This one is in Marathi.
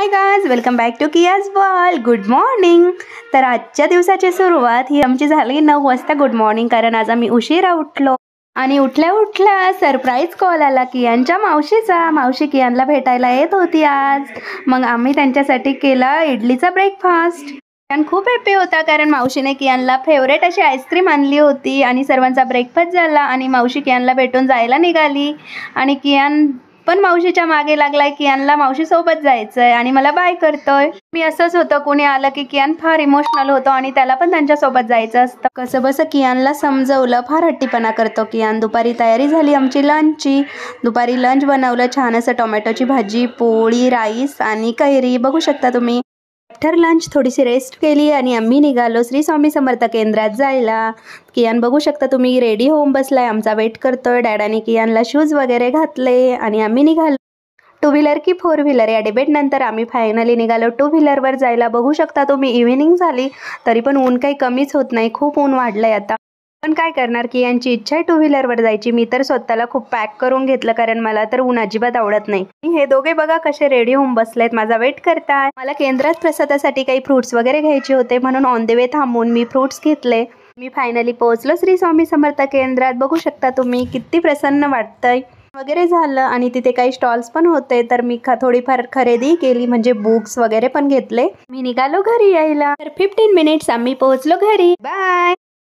High guys, welcome back to Kiya's world. Good morning. तर आजच्या दिवसाची सुरुवात ही आमची झाली 9 वाजता गुड मॉर्निंग, कारण आज आम्ही उशिरा उठलो आणि उठल्या उठल्या सरप्राईज कॉल आला कियांच्या मावशीचा. मावशी कियांला भेटायला येत होती आज. मग आम्ही त्यांच्यासाठी केला इडलीचा ब्रेकफास्ट. कियान खूप हॅपी होता, कारण मावशीने कियांला फेवरेट अशी आईस्क्रीम आणली होती आणि सर्वांचा ब्रेकफास्ट झाला आणि मावशी कियांला भेटून जायला निघाली आणि कियान पण मावशीच्या मागे लागलाय. कियांला मावशी सोबत जायचंय आणि मला बाय करतोय. मी असंच होतं, कोणी आलं की कियान फार इमोशनल होतो आणि त्याला पण त्यांच्या सोबत जायचं असतं. कसं बस कियांला समजवलं, फार हट्टीपणा करतो कियान. दुपारी तयारी झाली आमची लंचची. दुपारी लंच बनवलं छान असं, टोमॅटोची भाजी, पोळी, राईस आणि कैरी. बघू शकता तुम्ही. आफ्टर लंच थोडीशी रेस्ट केली आणि आम्ही निघालो श्री स्वामी समर्थ केंद्रात जायला. कियान बघू शकता तुम्ही रेडी होऊन बसलाय, आमचा वेट करतोय. डॅडाने कियानला शूज वगैरे घातले आणि आम्ही निघालो. 2 व्हीलर की 4 व्हीलर या डिबेट नंतर आम्ही फायनली निघालो 2 व्हीलरवर जायला. बघू शकता तुम्ही इव्हिनिंग झाली तरी पण ऊन काही कमीच होत नाही, खूप ऊन वाढलंय आता. पण काय करणार, की यांची इच्छा आहे 2 व्हीलरवर जायची. मी तर स्वतःला खूप पॅक करून घेतलं, कारण मला तर ऊन अजिबात आवडत नाही. हे दोघे बघा कसे रेडी होऊन बसलेत, माझा वेट करताय. मला केंद्रात प्रसादासाठी काही फ्रुट्स वगैरे घ्यायचे होते, म्हणून ऑन द वे थांबून मी फ्रुट्स घेतले. मी फायनली पोहोचलो श्री स्वामी समर्थ केंद्रात. बघू शकता तुम्ही किती प्रसन्न वाटतंय वगैरे झालं आणि तिथे काही स्टॉल्स पण होते, तर मी थोडीफार खरेदी केली, म्हणजे बुक्स वगैरे पण घेतले. मी निघालो घरी यायला. तर 15 मिनिट्स आम्ही पोहोचलो घरी. बाय.